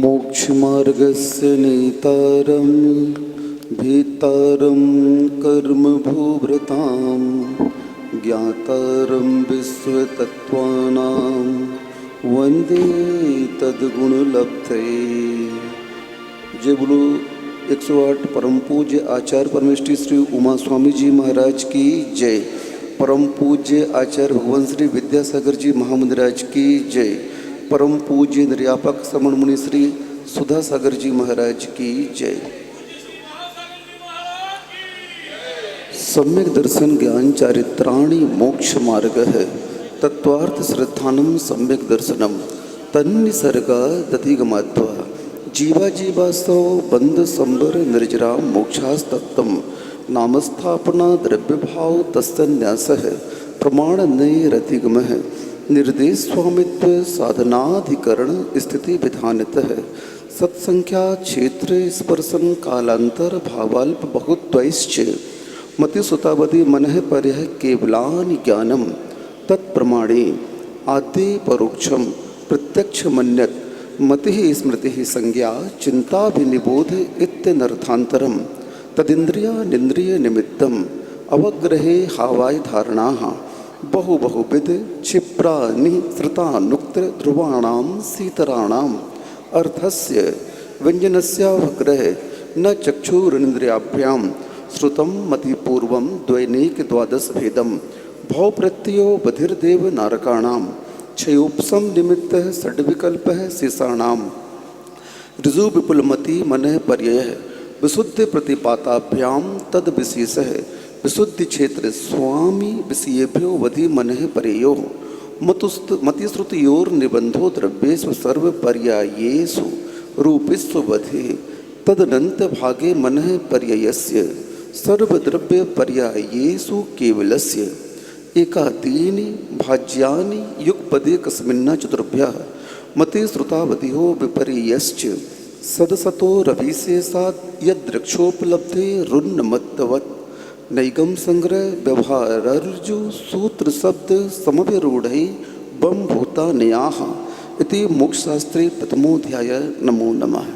मोक्षमार्गस्य नेतारं भीतारं कर्मभूभृतां ज्ञातारं विश्वतत्त्वानां वंदे तद्गुणलब्धये। जय बोलो 108 परम पूज्य आचार्य परमेष्ठी श्री उमा स्वामी जी महाराज की जय। परम पूज्य आचार्य भगवान श्री विद्यासागर जी महामंदिराज की जय। परम पूज्य निर्यापक समण मुनि श्री सुधा सागर जी महाराज की जय। सम्यक दर्शन ज्ञान चारित्राणि मोक्ष मार्ग है तत्वार्थ श्रद्धानम सम्यक दर्शनम तन्निसर्गा दधिगमात्वा जीवा जीवासो बंध संबर निर्जरा मोक्षास्तत्तम नामस्थापना द्रव्य भाव तस्तन्यास है प्रमाण नय रतिगम है निर्देश स्वामित्व साधनाधिकरण स्थिति विधानित है सत्संख्या क्षेत्र स्पर्शन कालांतर भावाल्प बहुत्वैश्च मति सुतावधि मनः पर्यः केवलानि ज्ञानम तत्प्रमाणे आद्य परोक्षम प्रत्यक्ष मन्यत मति स्मृति संज्ञा चिंताभिनिबोध इत्यनर्थांतरम तदिंद्रिया निंद्रिय निमित्तम अवग्रहे हावाय धारणाः बहु बहुविध क्षिप्रा निसृतानुक्त ध्रुवाणां सीतराणां अर्थस्य व्यंजनस्यावग्रह न चक्षुरिन्द्रियाभ्यां श्रुतं मतिपूर्वं द्वैनेक द्वादश भेदं भवप्रत्ययो बधिर्देव नारकाणां क्षयोपसम निमित्तः षड्विकल्पः शेषाणां ऋजु विपुलमति मनः पर्ययः विशुद्ध प्रतिपाताभ्यां तद विशेषः विशुद्धि क्षेत्र स्वामी विषयेभ्यो वधि मनः परेयो मतिश्रुतियोर निबंधो द्रव्येषु सर्व पर्यायेषु रूपेषु वधि तदनंत भागे मनः पर्ययस्य सर्वद्रव्य पर्यायेषु केवलस्य एकादीनि भाज्यानि युगपदे कस्मिन्ना चतुर्भ्यः मतिश्रुतावधियो विपर्ययश्च सदसतो रविशेषात् यदृक्षोपलब्धे रुन्नमत्तवत् नैगम संग्रह व्यवहारर्जु सूत्र शब्द समभिरूढ़ बम भूता न्याह इति मोक्षशास्त्रे प्रथमोध्याय। नमो नमः।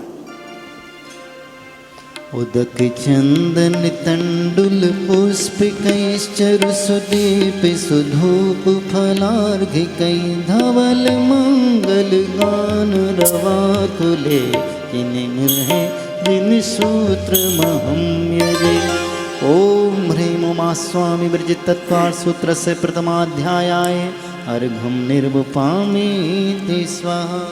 उदक चंदन तंडुल पुष्पिकैश्चरु सुदीप सुधूप फलार्घिकै धवल मंगल गान रवाकुले किनिन है जिन सूत्र महम्यरे। ओम ह्रीं उमा स्वामी विरजित तत्वार्थ सूत्र से प्रथमाध्यायाय अर्घम निर्वपामीति स्वाहा।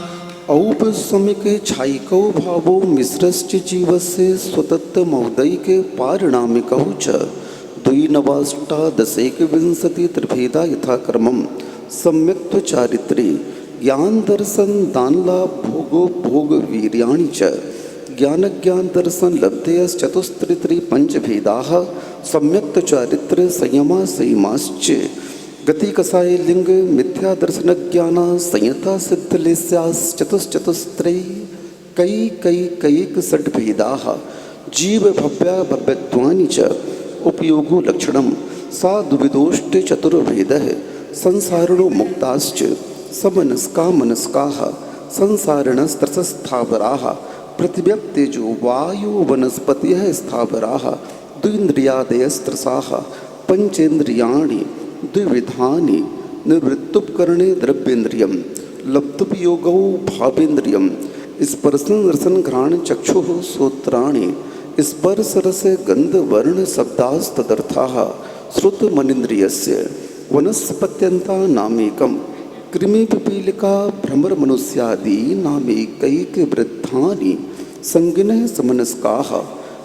औपसमिक छायिको भावो मिश्रश्च जीवस्य स्वतत्व महोदयिक पारिणामिकौ च द्विनवाष्टादशैकविंशति त्रिभेदा यथाक्रमं सम्यक्त्व चारित्रे ज्ञान दर्शन दान लाभ भोगो भोग वीर्याणि च ज्ञान ज्ञान दर्शन लब्धेयश्चतुस्त्रित्री पंचभेदाः सम्यक्त चारित्र संयमा संयमाश्च गति कसाय लिंग मिथ्या दर्शन ज्ञान संयता सिद्धलेस्याश्चतुश्चतुस्त्रै कई कई कैक षड्भेदाः जीव भव्या भव्यत्वानि च उपयोगो लक्षणं साधुविदोष्ट चतुर्भेदः संसारिणो मुक्ताश्च समनस्का मनस्काः संसारिणस्त्रसस्थावराः पृथिव्यक्तेजो वायु वनस्पतिः स्थावराः द्विन्द्रियादयस्त्रसाः पंचेन्द्रियाणि द्विविधानि निवृत्तुपकरणे द्रव्येन्द्रियं लब्धुपयोगौ भावेन्द्रियं स्पर्शन रसन घ्राण चक्षुः श्रोत्राणि स्पर्श रस गंध वर्ण शब्दास्तदर्थाः श्रुत मनीन्द्रियस्य वनस्पत्यन्ता नामेकं कृमि पिपीलिका भ्रमर मनुष्यादि नामेकैक वृद्धानि संगिनः समनस्काः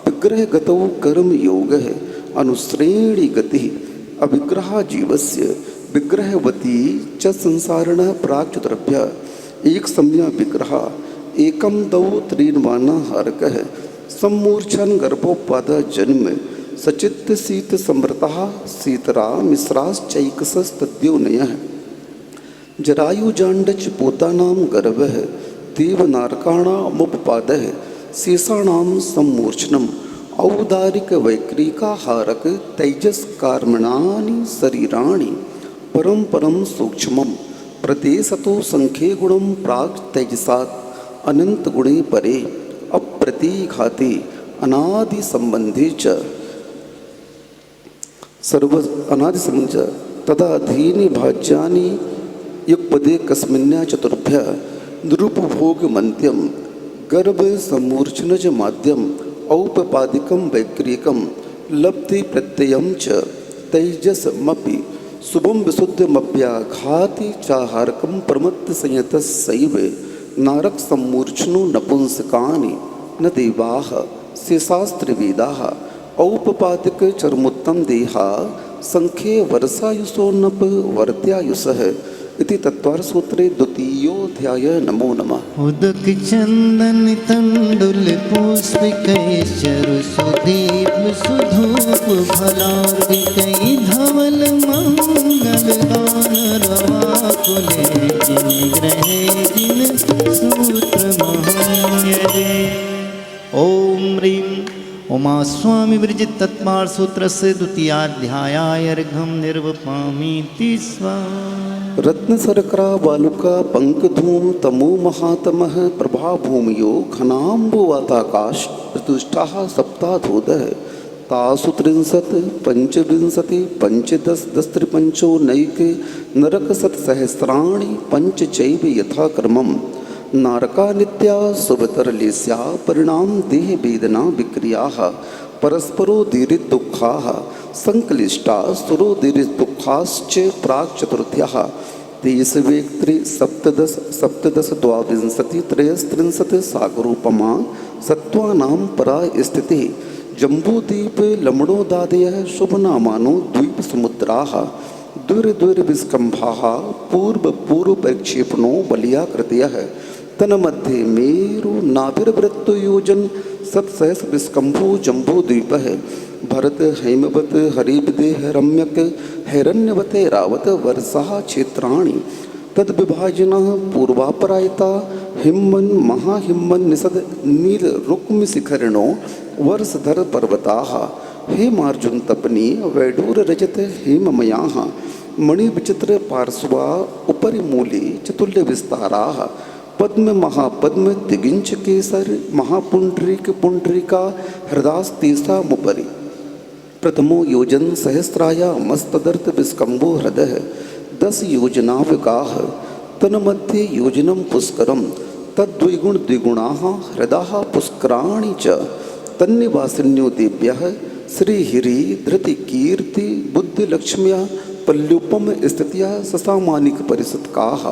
विग्रह गतौ कर्म योगः अनुश्रेणी गति अविग्रहा जीवस्य विग्रहवती च संसारिणः प्राक्चतुर्भ्यः एक सम्या विग्रह एकम दौ त्रीन्वाना हारकः सम्मूर्छन गर्भोपाद जन्म सचित्त शीत समृतः सीतरा मिश्राश्चैकसस्तद्योनयः जरायुजांडच पोतानां गर्भः देवनारकाणामुपपादः शेषाणां सम्मूर्छनम् औदारिक वैक्रिकाहारक तेजस कार्मणानि शरीराणि परम परम सूक्ष्मं प्रदेशतो संख्ये गुणं प्राग तेजसात् अनंत गुणे परे अप्रतिघाते अनादि संबंधे च सर्व अनादि संबंध तदाधीनि भाज्यानि युगपदे कस्मिन्या चतुर्भ्य निरुपभोग मन्त्यम गर्भ समूर्छनज माध्यम औपपादिकम वैक्रियकम लब्धि प्रत्ययम च तैजसमपि शुभम विशुद्धमप्याघाति चाहारकम प्रमत्त संयतस्सैव नारक सम्मूर्छनो नपुंसकानि न देवाः शेषास्त्रिवेदाः औपपादिक चर्मोत्तम देहा संख्ये वर्षायुषो नप वर्त्यायुषः इति तत्वार सूत्रे द्वितीयोऽध्याय। नमो नमः। उदक चंदन तंडुल पुष्पिकैश्चरु सुदीप सुधूप फलार्घिकै धवल मंगल गान रवा कुले जिन ग्रहे जिन सूत्र महन्यते। ओम ह्रीं उमा स्वामी विरजित तत्मार सूत्र से द्वितीयाध्याय अर्घम निर्वपामीति स्वाहा। रत्न शर्करा बालुका पंकधूम तमो महातमः प्रभा भूमियो घनाम्बुवाताकाश ऋतुष्टाः सप्ताधोदः तासु त्रिंशत् पंचविंशति पंचदश दस्त्रिपंचो नैक नरक सत्सहस्राणि पंच चैव यथाक्रमम् नारका नित्या शुभतरलेस्या परिणाम देह वेदना विक्रियाः परस्परो दीरित दुःखाः संक्लिष्टा सुरो दीरित दुःखाश्च प्राक् चतुर्थ्याः तेषवेक्त्रि सप्तदश द्वाविंशति त्रयस्त्रिंशत् सागरोपमा सत्त्वानां परा स्थितिः जम्बूद्वीप लमणोदादयः शुभनामानो द्वीपसमुद्राः दुर्विस्कम्भाः पूर्वपरिक्षेपणो बलियाकृतयः तन्मध्ये मेरु नाभिर्वृत्तयोजन सत्सहस विस्कम्भो जम्बूद्वीपः भरत हैमवत हरिविदेह रम्यक हैरण्यवते रावत वर्षाः क्षेत्राणि तद्विभाजनः पूर्वापरायता हिम्मन् महाहिम्मन् निषद नील रुक्म शिखरिणो वर्षधर पर्वताः हेमार्जुन तपनी वैडूर रजत हेममयाः मणिविचित्र पार्श्वा उपरि मूले चतुल्य विस्ताराः पद्म महापद्म तिगिंच केसर महापुंडरीक पुंडरीका हृदास्तेषा मुपरि प्रथमो योजन सहस्राया मस्तदर्थ विस्कम्भो हृदय 10 योजनाविकाः तन्मध्ये योजनं पुष्करं तद्द्विगुण द्विगुणाः हृदाः पुष्कराणि च तन्निवासिन्यो देव्यः श्रीहिरी धृतिकीर्ति बुद्धिलक्ष्म्या पल्युपम स्थित्या ससामानिक परिषत्काः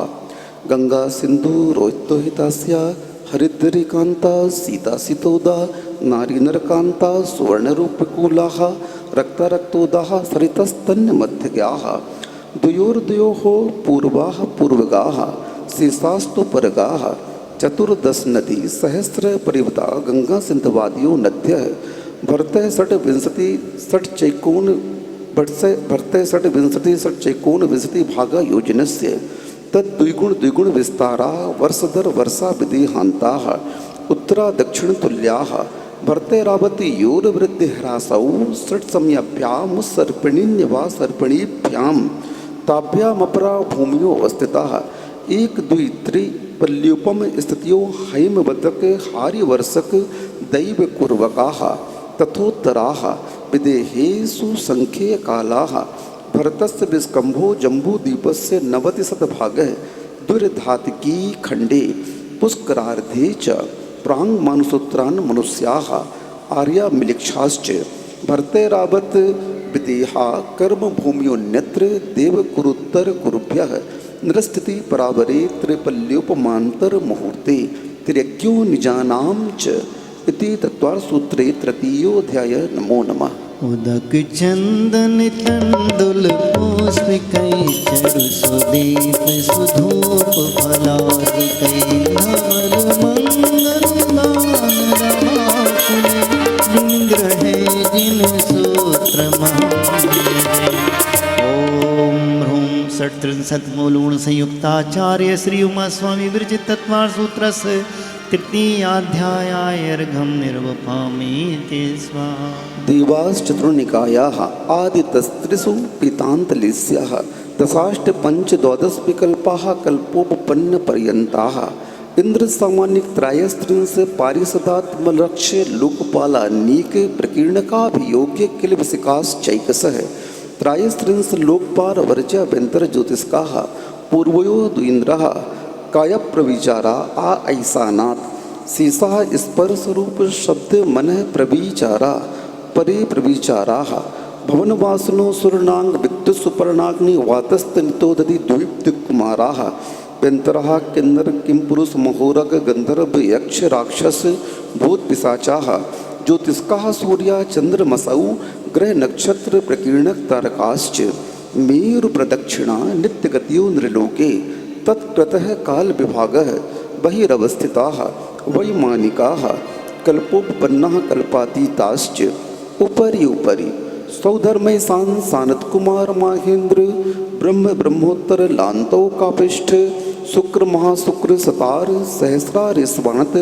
गंगा सिंधु रोहितोहितास्या हरिद्रिकांता सीता सितोदा नारी नरकांता सुवर्णरूपकूलाः रक्तारक्तोदाः सरितस्तन्यमध्यगाः द्वयोर्द्वयोः पूर्वाः पूर्वगाः शेषास्तु परगाः 14 नदी सहस्र परिवृता गंगा सिंधवादियो नद्यः भरतः षट्विंशति षट्चैकोन विंशति भागा योजनस्य तद्द्विगुण विस्तारा वर्षधर वर्षा विदेहान्ताः उत्तरा दक्षिण तुल्याः भर्तैरावती योरवृद्धि ह्रासौ षट्सम्याभ्यां सर्पिणीन्यवा सर्पिणीभ्यां ताभ्यामपरा भूमियो अवस्थिताः 1 2 3 पल्युपम स्थितियो हैमवदक हार्यवर्षक दैवकुर्वकाः तथोत्तराः विदेहेषु संख्ये कालाः भरतस्य विस्कम्भो जम्बूद्वीपस्य 90% दुर्धातिकी खंडे पुष्करार्धे च प्राङ्मानुसूत्रान् मनुष्याः आर्या मिलिक्षाश्च भरतैरावत विदेहा कर्मभूम्योऽन्यत्र देवकुरुत्तर कुरुभ्यः नृस्थिति परावरे त्रिपल्योपमान्तर मुहूर्ते तिर्यज्ञो निजानां च इति तत्वार सूत्रे तृतीयोऽध्याय। नमो नमः। उदक चंदन तंडुल पुष्पिकैश्चरु सुदीप सुधूप फलार्घिकै धवल मंगल गान रवा कुले जिन ग्रहे जिन सूत्र महन्यते। ओम ह्रूं षट्त्रिंशत्मूलगुण संयुक्ताचार्य श्री उमा स्वामी विरचित तत्वार सूत्रस्य तृतीयाध्याय अर्घं निर्वपामीति स्वाहा। देवाश्चतुर्निकायाः आदितस्त्रिषु पीतान्तलेस्याः दशाष्ट पंच द्वादश विकल्पाः कल्पोपपन्नपर्यन्ताः इंद्र सामान्य त्रायस्त्रिंस पारिषदात्म लक्ष्य लोकपाला नीक प्रकीर्ण का योग्य किल विशिकास चैकस है त्रायस्त्रिंस लोकपाल वर्ज व्यंतर ज्योतिष्का पूर्वयो द्विन्द्र काय प्रविचारा आ ऐसानाथ सीसा स्पर्श रूप शब्द मन प्रविचारा परे प्रविचारा भवन वासनो सुरनांग विद्युत सुपर्णाग्नि वातस्तनितो दधि द्वीप कुमारा व्यंतरः किन्नर किम पुरुष महोरग गंधर्व यक्ष राक्षस भूत पिशाचाः ज्योतिष्काः सूर्या चंद्रमसौ ग्रह नक्षत्र प्रकीर्णक तारकाश्च मेरु प्रदक्षिणा नित्यगतियो नृलोके तत्कृतः काल विभागः बहिरवस्थिताः वैमानिकाः कल्पोपन्नाः कल्पातीताश्च उपरि उपरि सौधर्मैसान सानत कुमार माहेंद्र ब्रह्म ब्रह्मोत्तर लांतो कापिष्ठ शुक्र महाशुक्र सतार सहस्रार स्वांत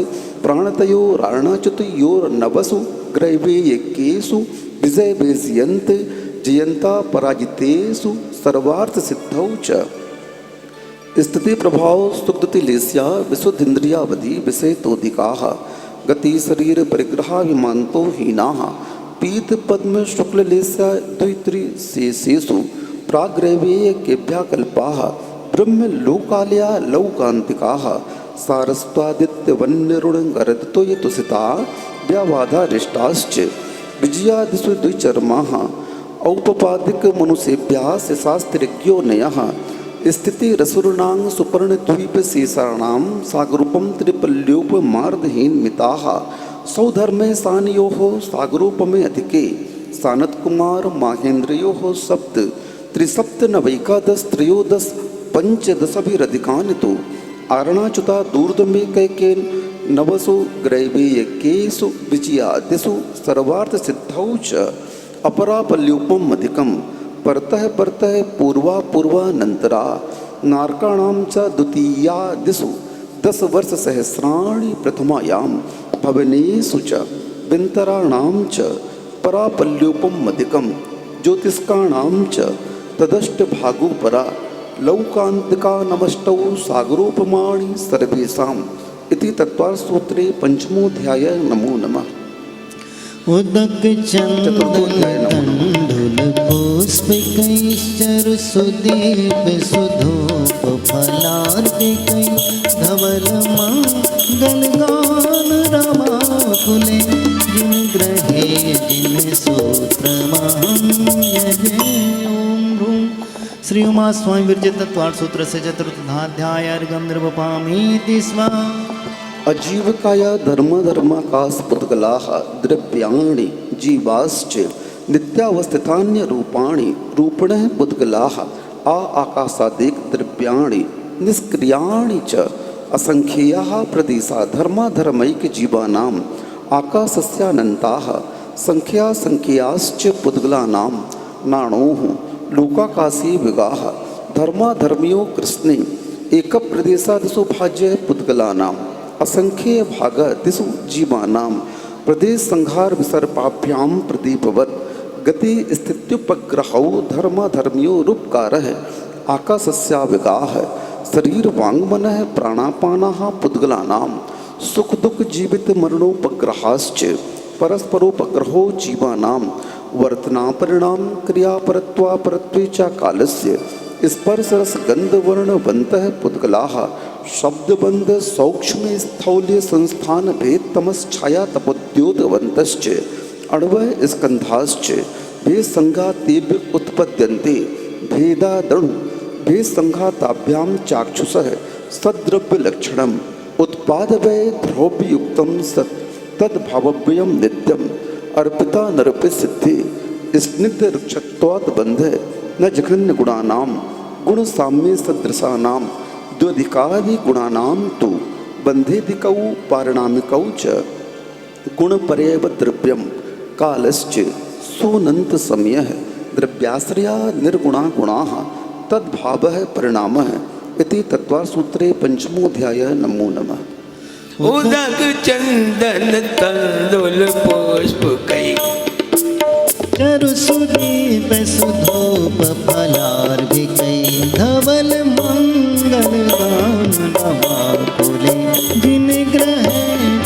प्राणतयो राणाच्युत योर नवसु ग्रैवेयकेषु विजय बेजयंत जयंता पराजितेषु सर्वार्थ सिद्धौ च स्थिति प्रभाव सुकृति लेस्या विशुद्धिन्द्रियावधि विषयतोदिकाः गति शरीर परिग्रहा विमानतो हीनाः पीत पद्म शुक्ल लेस्या द्वित्री शेषेषु प्राग्रैवेय केभ्या कल्पाः ब्रह्म लोकालया लौकांतिकाः सारस्वादित्य वन्यरुण गरदितो ये तुसिता व्यावाधारिष्टाश्च विजयादिषु द्विचर्माः औपपादिक मनुष्येभ्यः शास्त्रिज्ञो नयः स्थिति रसुरणांग सुपर्ण द्वीप शेषाणां सागरूपम त्रिपल्योप मार्दहीन मिताः सौधर्मे सानयोः सागरूपमे अधिके सानत कुमार माहेंद्रयोः सप्त त्रिसप्त नवैकादश त्रयोदश पंचदशभिरधिकानि तु आरणाच्युता दूर्दमे कैकेन नवसु ग्रैवेयकेषु विजयादिषु सर्वार्थ सिद्धौ च अपरापल्योपम अधिकम परतः परतः पूर्वा पूर्वानंतरा नारकाणां च द्वितीया दिशु 10 वर्ष सहस्राणि प्रथमायां भवनेषु च विन्तराणां च परापल्योपम अधिकम ज्योतिष्काणां च तदष्टभागो परा लौकांतिका नमष्टौ सागरोपमाणि सर्वेषाम् इति तत्त्वसूत्रे पंचमोऽध्याय नमो नमः। उदक चंदन तंडुल पुष्प कैश्चरु सुदीप सुधूप फलार्पिकै धवल मंगल गान रमाकुले जिन ग्रहे जिन सूत्र महम्यजे ओम ह्रूं श्री उमा स्वामी विरचित तत्वार्थ सूत्र से चतुर्थाध्याय गंधर्वपामीति स्वाहा। अजीवकाया धर्माकाशपुद्गलाः द्रव्याणि जीवाश्च नित्यावस्थितान्य रूपाणि रूपिणः पुद्गलाः आकाशादिक द्रव्याणि निष्क्रियाणि च असंख्याः प्रदेशा धर्माधर्मैक जीवानाम् आकाशस्यानन्ताः संख्यासंख्याश्च पुद्गलानां नाणोः लोकाकाशी विगाः धर्माधर्मियो कृष्णे एक प्रदेशादिषु भाज्य पुद्गलानाम् असंख्य भाग दिशु जीवानां प्रदेश संहार विसर्पाभ्यां प्रदीपवत गति स्थित्युपग्रहौ धर्माधर्मियो रूपकारः आकाशस्याविगाः शरीर वाङ्मनः प्राणापानाः पुद्गलानां सुख दुख जीवित मरणोपग्रहाश्च परस्परोपग्रहो जीवानां वर्तनापरिणाम क्रियापरत्वापरत्वे च कालस्य स्पर्श रस गंध वर्ण वंतः पुद्गलाः शब्दबंध सौक्ष्म स्थौल्य संस्थान भेद तमस छाया तपोद्योतवंतश्च अण्वय स्कंधाश्च भेद संघातेभ्य उत्पद्यन्ते भेदादणु भेद संघाताभ्यां चाक्षुषः सद्द्रव्य लक्षणम् उत्पादवय द्रव्ययुक्तं सत् तद्भावव्ययं नित्यम् अर्पिता नरपित सिद्धि स्निग्ध रुक्षत्वात् बंध न जघन्य गुणानां गुण साम्य सदृशानां द्वधिकादि गुणानां तु बंधेदिकौ पारिणामिकौ च गुणपर्यव द्रव्यं कालश्च सोनंत समयः द्रव्याश्रया निर्गुणा गुणाः तद्भावः परिणामः इति तत्त्वसूत्रे पंचमोऽध्याय नमो नमः। उदक चंदन तंदुल पुष्प कई चरु सुदीप सुधूप फलार्पिकै धवल मंगल गान नमाकुले काले जिन ग्रह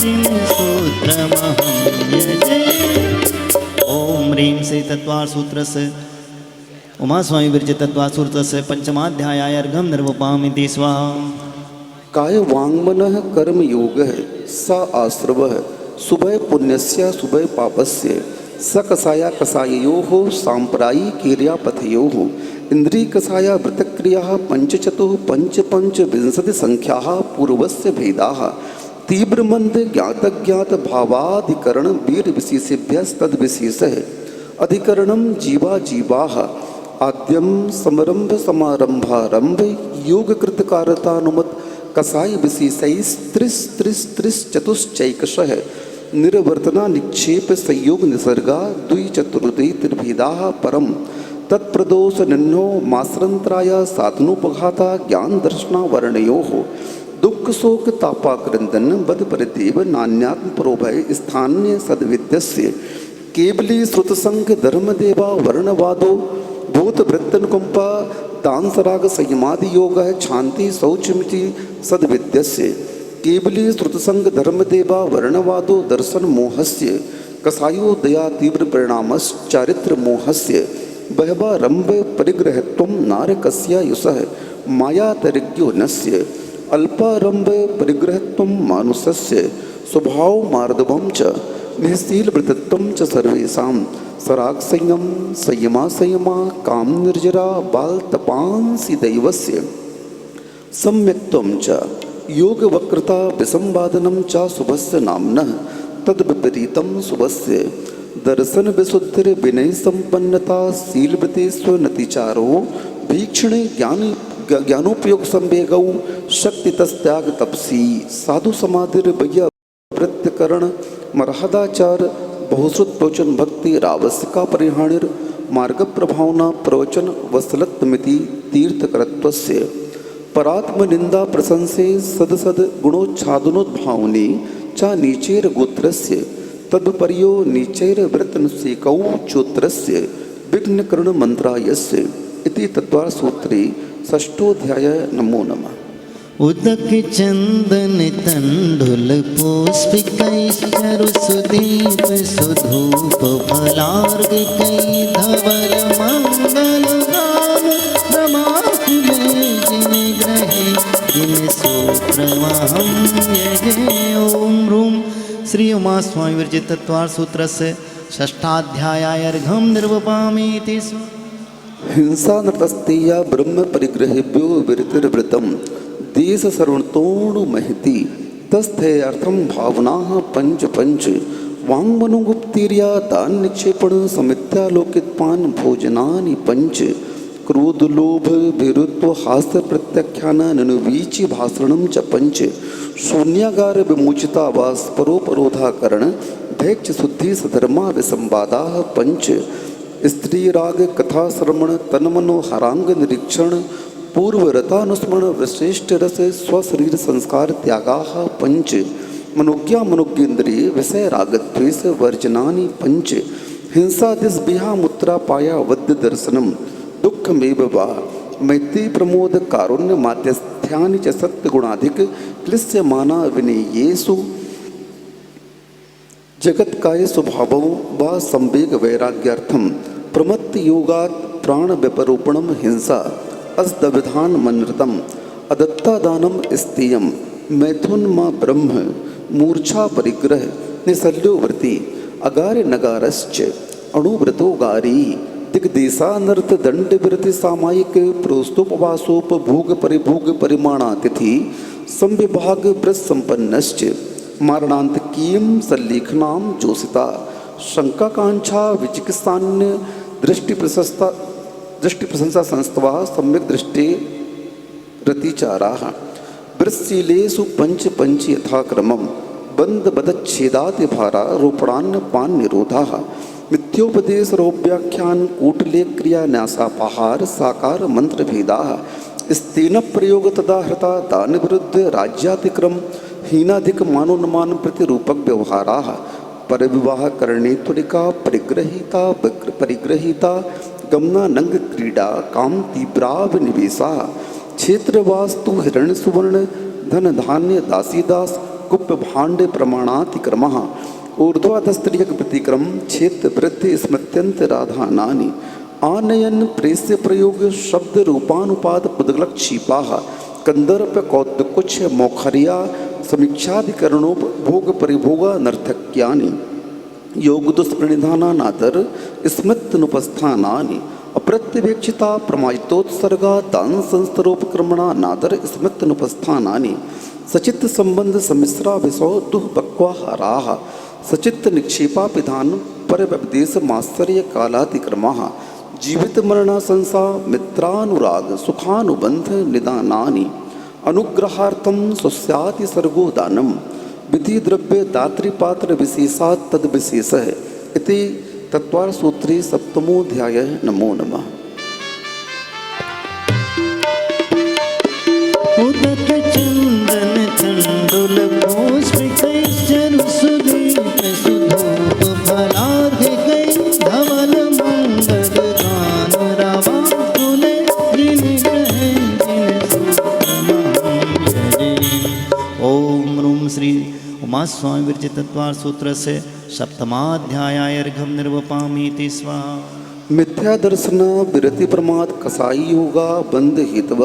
जिन सूत्रमहं यजे। ओम ह्रीं श्री तत्त्वार सूत्रस्य उमास्वामी विरचित तत्त्वार सूत्रस्य पंचमाध्यायाय अर्घं निर्वपामिति स्वाहा। काय वाङ्मनः कर्म योगः स आश्रवः शुभय पुण्यस्य शुभय पापस्य स कषाया कषाययोः साम्प्रायिकीर्यापथयोः इंद्रिय कषाया वृतक्रियाः पंचचतुः पंचविंशतिसङ्ख्याः पूर्वस्य भेदाः तीव्रमन्द ज्ञातज्ञात भावाधिकरण वीर विशेषेभ्यस्तद्विशेषः अधिकरणं जीवा जीवाः आद्यम समारंभ समारंभारंभ योगकृतकारतानुमत कसाय विशेषैस्त्रिस्त्रिस्त्रिस् चतुश्चैकशः निर्वर्तना निक्षेप संयोग निसर्गा द्विचतुर्दय त्रिभेदाः परम तत्प्रदोष निन्नो मासरंतराय साधनोपघाता ज्ञान दर्शना वर्णयोः दुख शोक तापाक्रंदन बद परिदेव नान्यात्म प्रोभय स्थान्य सद्विद्यस्य केवली श्रुतसंग धर्मदेवा वर्णवादो भूत वृत्तनुकंपा दांसराग संयमादि योग शांति शौचमिति सद्विद्यस्य केवली श्रुतसंग धर्मदेवा वर्णवादो दर्शन मोहस्य कसायो दया तीव्र परिणामश्चारित्र मोहस्य बहवा रंभ परिग्रहत्वं नारकस्य युषः माया तरिज्ञो नस्य अल्पारंभ परिग्रहत्वं मानुषस्य स्वभाव मार्दवं च निःशील वृत्तत्वं च सर्वेषां सराग संयम संयमा संयमा काम निर्जरा बाल तपांसि दैवस्य सम्यक्त्वं च योग वक्रता विसंवादनं च शुभस्य नाम्नः तद विपरीतं शुभस्य दर्शन विशुद्धिर विनय संपन्नता शीलवृत्ति स्वनतिचारो भीक्षणे ज्ञानोपयोग संवेगौ शक्ति तस्त्याग तपसी साधु समाधिर भैया वृत्तकरण मर्यादाचार बहुश्रुत प्रवचन भक्ति रावसिका परिहाणिर मार्ग प्रभावना प्रवचन वसलत्मिति तीर्थकरत्वस्य परात्म निंदा प्रशंसे सद गुणोच्छादनोद्भावनी चा नीचेर गोत्रस्य तद्पर्यो नीचैर वृत्तनुसेकौ चोत्रस्य विघ्नकर्ण मंत्रायस्य इति तत्त्वार सूत्रे षष्ठोऽध्याय। नमो नमः। उदक चंदन तंडुल पुष्पिकैश्चरु सुदीप सुधूप फलार्घ कई धवल मंगल गान नमामि जिन ग्रहे जिन सूत्रमहं यजे। ओम ह्रूं श्री उमास्वामी विरचित तत्त्वार सूत्रस्य षष्ठाध्यायाय अर्घं निर्वपामीति स्वाहा। हिंसा नतस्तेया ब्रह्म परिग्रहेभ्यो विरतिर्वृतम् देश सर्वतोणु महति तस्थे अर्थम भावना पंच पंच वांगमनुगुप्तिर्या दान निक्षेपण समित्यालोकितपान भोजनानि पंच क्रोध लोभ भीरुत्व हास्य प्रत्याख्यान ननुवीचि भाषणम च पंच शून्यागार विमोचिता वास परोपरोधाकरण भैक्ष शुद्धि सधर्मा विसंवादा पंच स्त्री राग कथा श्रवण तन्मनो हरांग निरीक्षण पूर्व रतानुस्मरण विश्रेष्ठ रस स्वशरीर संस्कार त्यागा पंच मनोज्ञा मनोज्ञेन्द्रिय विषय रागद्वेष वर्जनानि पंच हिंसा दिस बिहा मुत्रा पाया वद्य दर्शनम दुःखमेव वा मैत्री प्रमोद कारुण्य माध्यस्थ्यानि च सत्य गुणाधिक क्लिश्यमाना विनेयेषु जगत्काय स्वभावो वा संवेग वैराग्यार्थम प्रमत्त योगात् प्राण व्यपरोपणम हिंसा अस्दविधान मनृतम अदत्ता दानम स्तेयम मैथुन माँ ब्रह्म मूर्छा परिग्रह निसल्यो वृत्ति अगार्य नगारश्च अणुव्रतो गारी दिग्देशानर्थ दंड विरति सामायिक प्रोस्तोपवासोप भोग परिभोग परिमाणातिथि संविभाग व्रत संपन्नश्च मारणांत कीम सल्लेखनाम जोसिता शंकाकांक्षा विचिकित्सान्य दृष्टि प्रशंसा संस्तवा सम्यक दृष्टि रतिचाराः वृत्शीलेषु पंच पंच यथाक्रमं बंद बदच्छेदाति भारा रोपणान्न पान निरोधाः मिथ्योपदेश रोव्याख्यान कूटलेख क्रिया न्यासापहार साकार मंत्र भेदाः स्तेन प्रयोग तदा हृता दान विरुद्ध राज्यातिक्रम हीनाधिक मानोन्मान प्रतिरूपक व्यवहाराः परविवाह करणे त्वरिका परिग्रहीता गमना नंग क्रीडा काम तीव्राव निवेशा क्षेत्रवास्तु हिरण्य सुवर्ण धन धान्य दासीदास कुप्य भाण्ड प्रमाणातिक्रमः ऊर्ध्वाधस्त्रियक प्रतिक्रम क्षेत्र वृद्धि स्मृत्यंत राधानानि आनयन प्रेस्य प्रयोग शब्द रूपानुपाद पुद्गलक क्षिपाः कंदर्प कौतुकुच्छ मौखर्या समीक्षाधिकरणोपभोग परिभोग नर्थक्यानि योग दुष्प्रणिधानानादर स्मृतनुपस्थानानि अप्रत्यवेक्षिता प्रमायितोत्सर्गा दान संस्तरोपक्रमणा नादर स्मृतनुपस्थानानि सचित्त संबंध सम्मिश्रा विसौ दुःपक्वाहाराः सचित्त निक्षेपा पिधान परव्यपदेश मात्सर्य कालातिक्रमः जीवित मरणा संसा मित्रानुराग सुखानुबंध निदानानि अनुग्रहार्थम स्वस्याति सर्गो दानम विधि द्रव्य दातृपात्र विशेषात् तद विशेषः इति तत्वार सूत्रे सप्तमोऽध्याय। नमो नमः। उदक चंदन तंडुल पुष्प कैचरु सुदीप सुधूप फलार्घ गई धवल मंगल गान रवा कुले जिन ग्रहे जिन सूत्रमहं ओम रूम श्री उमा स्वामी विरचित तत्वार सूत्र से सप्तमाध्याय अर्घम निर्वपामीति स्वाहा। मिथ्या दर्शन विरति प्रमाद कसाई योगा बंध हितव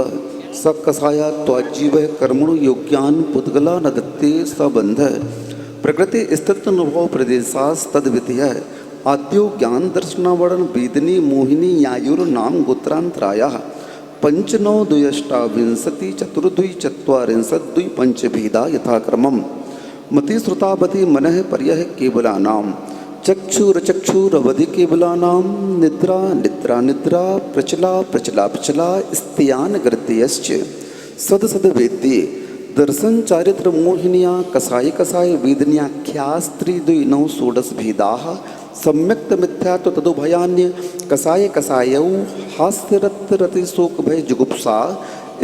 स कसाया त्वाजीव कर्मणु योग्यान पुद्गला न दत्ते सबंध प्रकृति स्थित्यनुभव प्रदेशास्तद्वितीय आद्यो ज्ञान दर्शनावरण वेदनी मोहिनी यायुर नाम गोत्रांतराया पंच नौ द्व्यष्टाविंशति चतुर्द्वि चत्वारिंशत् द्वि पंचभेदा यथाक्रमम् मति श्रुतावधि मनः पर्यः केवलानां चक्षुरचक्षुरवधि केवलानां निद्रा निद्रा निद्रा प्रचला प्रचला प्रचला स्त्यान गृत्यश्च सद सद वेद्ये दर्शन चारित्र मोहिनिया कसाय कसाय वेदन्याख्या स्त्री द्वि नौ षोडश भेदाः सम्यक्त मिथ्यात्व तदुभयान्य कसाय कसायौ हास्यरतिरति शोक भय जुगुप्सा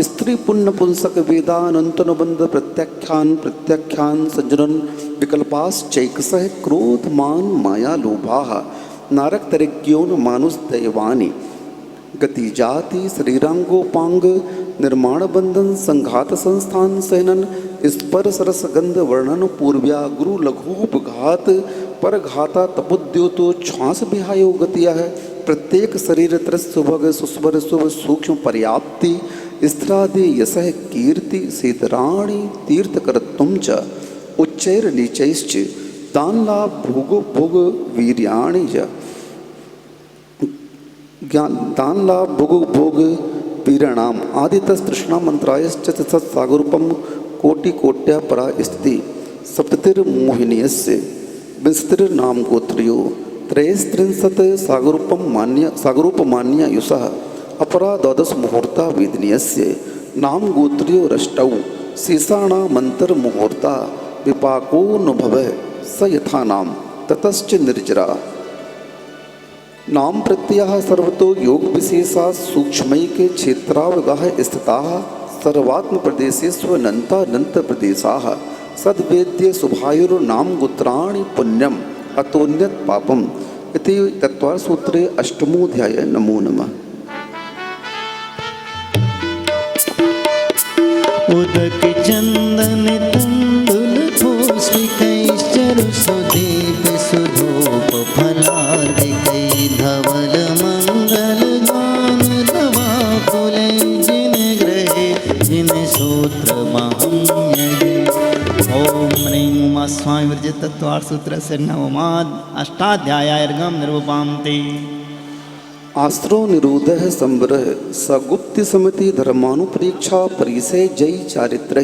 स्त्री पुण्य पुंसक वेदानंतनुबंध प्रत्याख्यान प्रत्याख्यान संजनन विकल्पाश्चैकसः क्रोध मान माया लोभाः नारक तरिज्ञोन मानुष दैवानि गति जाति शरीरांगोपांग निर्माण बंधन संघात संस्थान सहनन स्पर्श रस गंध वर्णन पूर्व्या गुरु लघुपघात पर घाता तपोद्योतो श्वास विहायो गतिया है प्रत्येक शरीर त्रस सुभग सुस्वर शुभ सूक्ष्म पर्याप्ति स्त्रादि यशः कीर्ति सीतराणि तीर्थकरत्वं च उच्चैर नीचैश्च दान लाभ भोग भोग वीर्याणि च दान लाभ भोग भोग वीराणाम आदितस्तृष्णा मंत्रायश्च तत्सागरूपम कोटि कोट्या परा स्थिति सप्ततिर्मोहिनीयस्य विंशतिर्नाम गोत्र्यो त्रयस्त्रिंशत् सागरूपमान्य युषः अपरा द्वादश मुहूर्ता वेदनीयस्य नाम गोत्र्यो रष्टौ शेषाणामंतर मुहूर्ता विपाको नुभव स यथा नाम ततश्च निर्जरा नाम प्रत्ययः सर्वतो योग विशेषा सूक्ष्मैक क्षेत्रावगाः स्थिताः सर्वात्म प्रदेशेष्वनन्तानन्त प्रदेशाः सद्वेद्य शुभायुर्नाम गोत्राणि पुण्यम अतोन्यत पापम इति तत्वार सूत्रे अष्टमोऽध्याय। नमो नमः। उदक चंदन तंडुल पुष्प कैचरु सुदीप सुधूप फलार्घ गई धवल मंगल गान रवा कुले जिन ग्रहे जिन सूत्र महं ओम ह्रीं उमा स्वामी विरचित तत्वार सूत्र से नवमाद अष्टाध्याय अर्घम निर्वपामते। आश्रो निरोधः संवरः सगुप्ति समिति धर्मानुपरीक्षा परिसय जयी चारित्र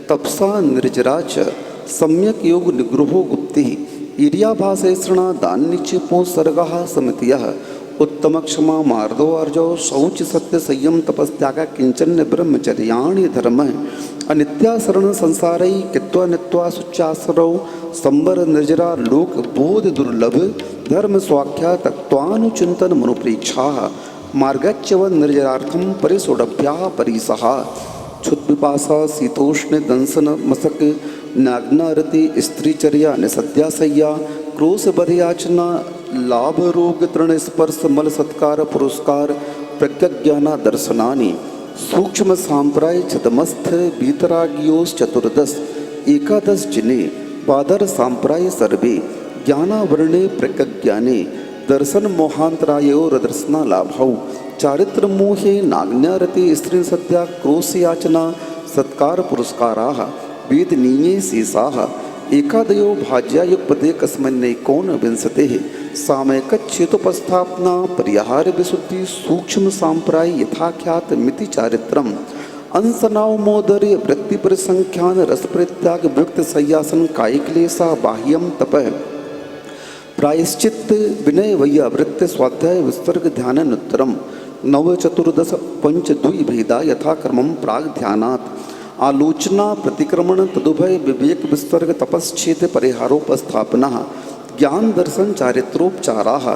तपसा निर्जरा च सम्यक योग निगृहो गुप्ति ईर्याभाषेषणा दान्निक्षेपो सर्गाः समितियः उत्तम क्षमा मार्दो अर्जो शौच सत्य संयम तपस्त्याग किंचन ब्रह्मचर्याणि धर्म अनित्यासरण संसारै कित्वा नित्वा सुचासरौ संबर निर्जरा लोक बोध दुर्लभ धर्म स्वाख्या तत्वानुचिंतन मनुप्रेक्षा मार्गच्यव निर्जरार्थम परिसोडभ्या परिसः क्षुद्विपासा शीतोष्ण दंसन मसक नाग्नारति स्त्रीचर्या निसद्याशय्या क्रोश बधयाचना लाभ रोग तृण स्पर्श मल सत्कार पुरस्कार प्रज्ञाना दर्शनानि सूक्ष्म सांप्राय छदमस्थ बीतरागियोश्चतुर्दश एकादश जिने बादर सांप्राय सर्वे ज्ञानावरणे प्रज्ञाने दर्शन मोहांतरायो रदर्शना लाभौ चारित्र मोहे नाग्न्यारते स्त्री सद्या क्रोश याचना सत्कार पुरस्काराः वेदनीये शेषाः एकादयो भाज्यायुक्पदे कस्मन्नैकोन विंशतेः सामयिकच्छेतोपस्थापना परिहार विशुद्धि सूक्ष्म सांप्राय यथाख्यात मिति चारित्रम अंसनावमोदर्य वृत्ति परिसंख्यान रस परित्याग वृक्त सय्यासन कायिक्लेशा बाह्यम तपः प्रायश्चित विनय वैयावृत्त स्वाध्याय विसर्ग ध्याननुत्तरम नव चतुर्दश पंच द्वि भेदा यथाक्रमं प्राग ध्यानात् आलोचना प्रतिक्रमण तदुभय विवेक विसर्ग तपश्चेत परिहारोपस्थापना ज्ञान दर्शन चारित्रोपचाराः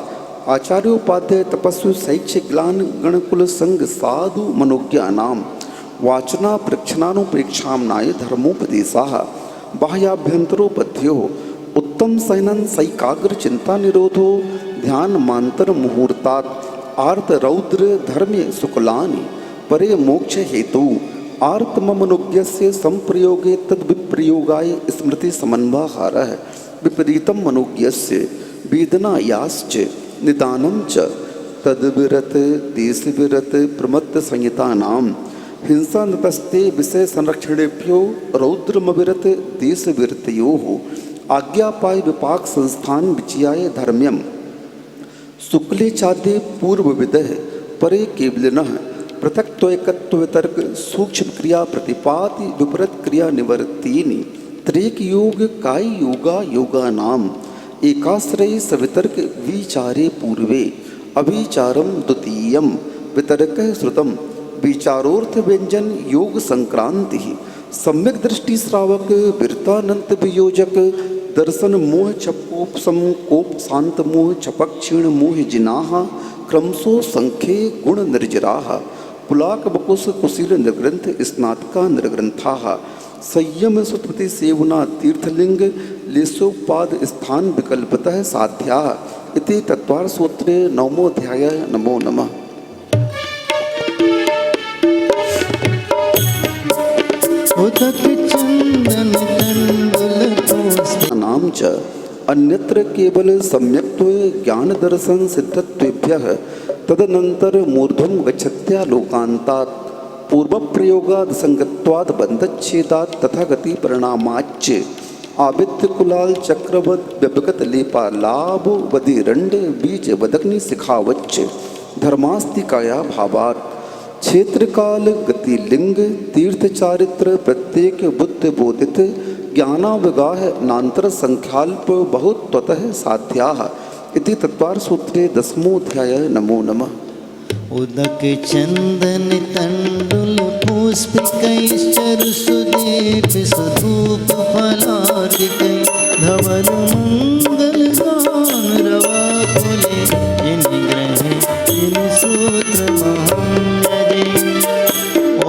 आचार्योपाध्याय तपस्वी शैक्षिक ज्ञान गणकुल संघ साधु मनोज्ञानां वाचना प्रेक्षणानुप्रेक्षामनाय धर्मोपदेशाः बाह्याभ्यंतरोपध्यो उत्तम सैनन सैकाग्र चिंता निरोधो ध्यान मांतर मुहूर्तात् आर्त रौद्र धर्म्य शुक्लानि परे मोक्ष हेतु आर्तमनुज्ञस्य संप्रयोगे तद विप्रयोगाय स्मृति समन्वाहारः विपरीतम मनुज्ञस्य वेदनायाश्च निदानं च तद्विरत देशविरत प्रमत्त संहितानां हिंसा नतस्ते विषय संरक्षणेभ्यो रौद्रमविरत देशविरतयोः आज्ञापाय विपाक संस्थान विचयाय धर्म्यम शुक्ले चादे पूर्वविदः परे केवलिनः पृथक्त्वैकत्व वितर्क सूक्ष्म क्रिया प्रतिपाति विपरीत क्रिया निवर्तीनि त्रेक योग काय योगा योगानाम एकाश्रय सवितर्क विचारे पूर्वे अभिचारम द्वितीयम वितर्क श्रुतम विचारोर्थ व्यंजन योग संक्रांति सम्यक दृष्टि श्रावक वीरतानंत वियोजक दर्शन मोह छपोपसम कोप शांत मोह छपक क्षीण मोह जिनाह क्रमशो संख्ये गुण निर्जराः पुलाक बकुश कुशील निर्ग्रंथ स्नातका निर्ग्रंथाः संयम सुतपति सेवना तीर्थलिंग लेशोपाद स्थान विकल्पतः साध्याः इति तत्वार सूत्रे नवमोऽध्याय नमो नमः। नाम च अन्यत्र केवल सम्यक्त्व ज्ञान दर्शन सिद्धत्वेभ्यः तदनंतर मूर्ध्वं गच्छत्यालोकान्तात् पूर्व प्रयोगाद संगत्वाद बंधच्छेदात तथा गति परिणामाच्च आवित्य कुलाल चक्रवद व्यपगत लेपा लाभ वदिरंड बीज वदग्नि शिखावच्च धर्मास्तिकाया भावात् क्षेत्र काल गति लिंग तीर्थ चारित्र प्रत्येक बुद्ध बोधित ज्ञानावगाह नांतर संख्याल्प बहुत त्वतः साध्याः इति तत्वार सूत्रे दसमोऽध्याय नमो नमः। उदक चंदन तंडुल पुष्पिकैश्चरु सुदीप सुधूप फलार्दिकै धवल मंगल गान रवा कुले जिन ग्रहे जिन सूत्र महंजरे।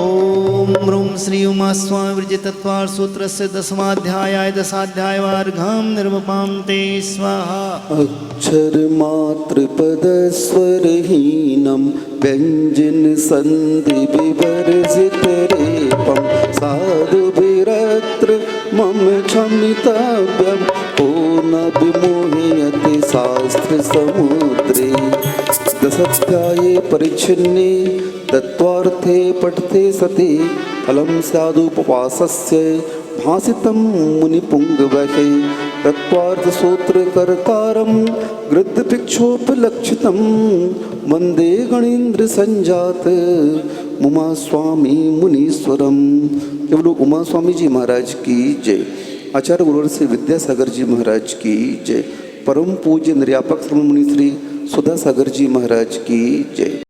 ओम ह्रूं श्री उमा स्वामी विरचितत्वार सूत्रस्य दशमाध्यायाय दशाध्यायवार्घं निर्वपां ते स्वाहा। अक्षर मात्र पद स्वरहीनम व्यंजन संधि विवर्जित रेपम साधु विरत्र मम क्षमितव्यम को न विमोहयति शास्त्र समुद्रे। दशाध्याये परिच्छिन्ने तत्त्वार्थे पठते सति फलं स्यादुपवासस्य भासितं मुनिपुङ्गवः तत्त्वार्थसूत्रकर्तारं गृद्धभिक्षोपलक्षितं वन्दे गणेन्द्र संजात उमा स्वामी मुनीश्वरम। केवल उमा स्वामी जी महाराज की जय। आचार्य गुरुवर से विद्यासागर जी महाराज की जय। परम पूज्य निर्यापक श्रमण मुनि श्री सुधा सागर जी महाराज की जय।